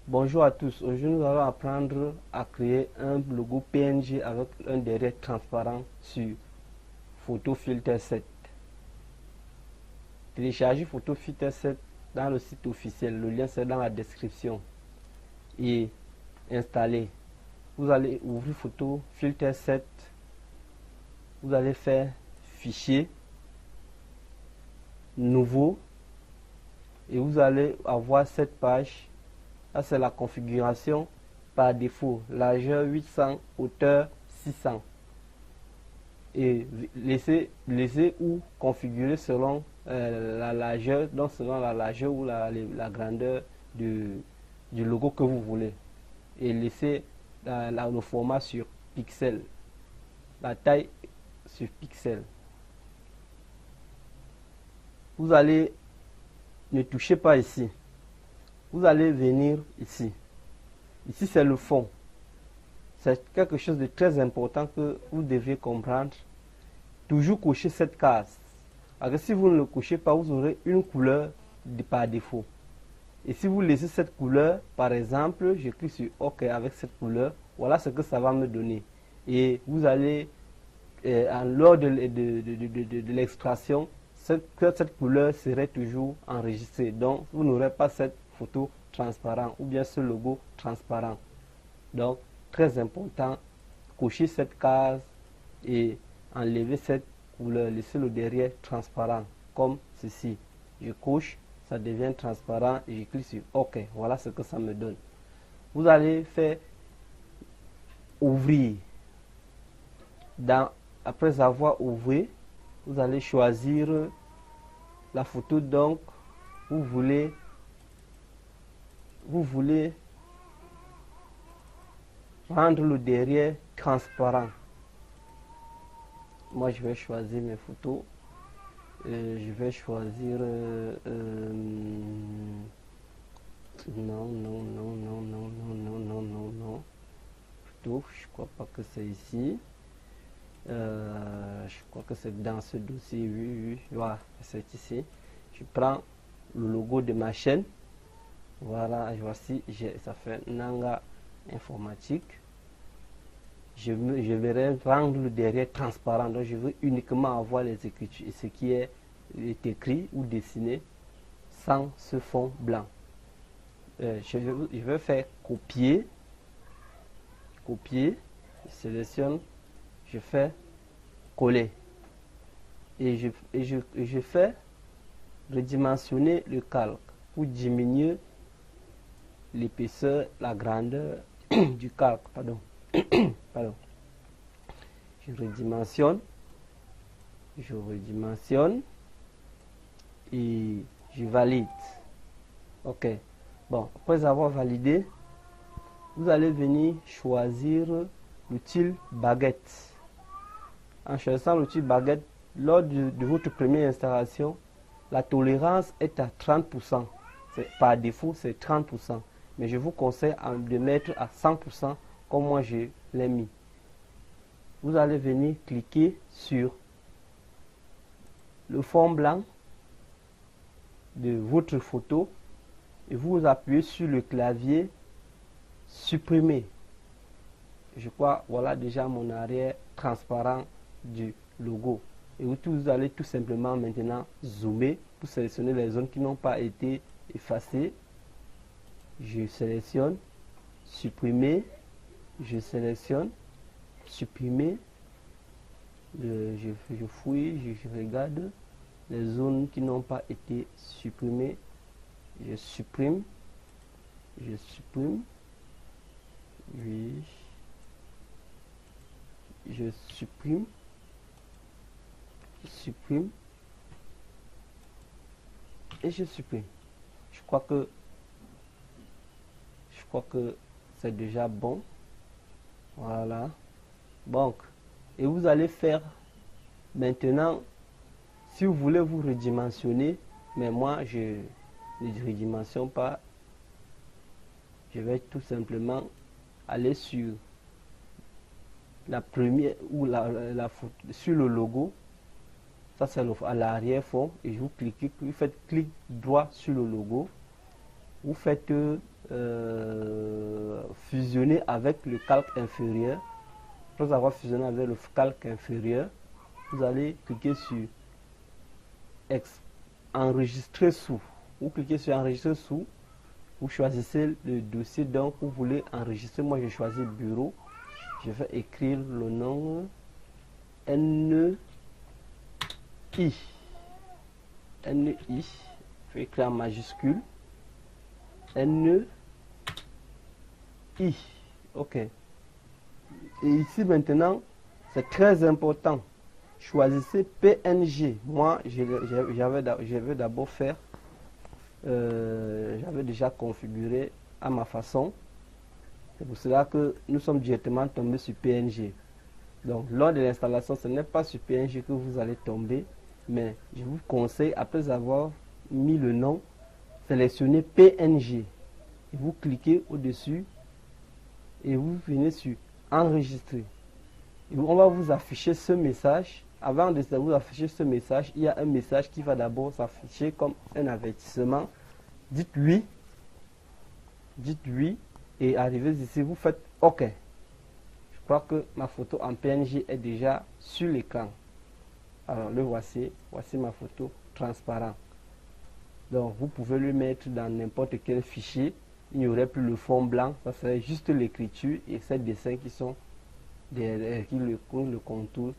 Bonjour à tous, aujourd'hui nous allons apprendre à créer un logo PNG avec un derrière transparent sur Photo Filter 7. Téléchargez Photo Filter 7 dans le site officiel, le lien c'est dans la description, et installer. Vous allez ouvrir Photo Filter 7, vous allez faire Fichier, Nouveau, et vous allez avoir cette page. Là, c'est la configuration par défaut, largeur 800, hauteur 600. Et laissez ou configurer selon la largeur, donc selon la largeur ou la grandeur du logo que vous voulez. Et laissez le format sur pixel, la taille sur pixel. Vous allez, ne touchez pas ici. Vous allez venir ici. Ici, c'est le fond. C'est quelque chose de très important que vous devez comprendre. Toujours cocher cette case. Alors que si vous ne le cochez pas, vous aurez une couleur par défaut. Et si vous laissez cette couleur, par exemple, je clique sur OK avec cette couleur, voilà ce que ça va me donner. Et vous allez, lors de l'extraction, cette couleur serait toujours enregistrée. Donc, vous n'aurez pas cette photo transparent ou bien ce logo transparent. Donc, très important, cocher cette case et enlever cette couleur, laisser le derrière transparent comme ceci. Je coche, ça devient transparent et je clique sur OK. Voilà ce que ça me donne. Vous allez faire ouvrir. Après avoir ouvert, vous allez choisir la photo. Donc, vous voulez rendre le derrière transparent. Moi, je vais choisir mes photos. Je vais choisir non. Plutôt, je crois pas que c'est ici. Je crois que c'est dans ce dossier. Oui, voilà, c'est ici. Je prends le logo de ma chaîne. Voilà, voici, ça fait Nanga Informatique. Je vais rendre le derrière transparent, donc je veux uniquement avoir les écritures, ce qui est écrit ou dessiné sans ce fond blanc. Je vais faire copier, je sélectionne, je fais coller et je fais redimensionner le calque pour diminuer l'épaisseur, la grandeur du calque, pardon. Je redimensionne et je valide. OK. Bon, après avoir validé, vous allez venir choisir l'outil baguette. En choisissant l'outil baguette, lors de votre première installation, la tolérance est à 30%. Par défaut, c'est 30%. Mais je vous conseille de mettre à 100% comme moi je l'ai mis. Vous allez venir cliquer sur le fond blanc de votre photo et vous appuyez sur le clavier supprimer. Je crois, voilà déjà mon arrière transparent du logo. Et vous allez tout simplement maintenant zoomer pour sélectionner les zones qui n'ont pas été effacées. Je sélectionne, supprimer, je sélectionne, supprimer, je fouille, je regarde les zones qui n'ont pas été supprimées, je supprime, oui, je supprime, et je supprime. Je crois que c'est déjà bon. Voilà. Donc, et vous allez faire maintenant, si vous voulez vous redimensionner, mais moi je ne redimensionne pas, je vais tout simplement aller sur la première ou la photo sur le logo. Ça c'est à l'arrière-fond et vous cliquez, vous faites clic droit sur le logo. Vous faites fusionner avec le calque inférieur. Après avoir fusionné avec le calque inférieur, vous allez cliquer sur enregistrer sous. Vous cliquez sur enregistrer sous. Vous choisissez le dossier donc vous voulez enregistrer. Moi j'ai choisi bureau. Je vais écrire le nom NI. NI. Je vais écrire en majuscule. NI. Ok. Et ici maintenant, c'est très important. Choisissez PNG. Moi, j'avais d'abord faire. J'avais déjà configuré à ma façon. C'est pour cela que nous sommes directement tombés sur PNG. Donc, lors de l'installation, ce n'est pas sur PNG que vous allez tomber, mais je vous conseille, après avoir mis le nom, sélectionnez PNG. Et vous cliquez au-dessus et vous venez sur enregistrer. Et on va vous afficher ce message. Avant de vous afficher ce message, il y a un message qui va d'abord s'afficher comme un avertissement. Dites oui. Dites oui. Et arrivez ici, vous faites OK. Je crois que ma photo en PNG est déjà sur l'écran. Alors le voici. Voici ma photo transparent. Donc vous pouvez le mettre dans n'importe quel fichier. Il n'y aurait plus le fond blanc. Ça serait juste l'écriture et ces dessins qui sont qui le contour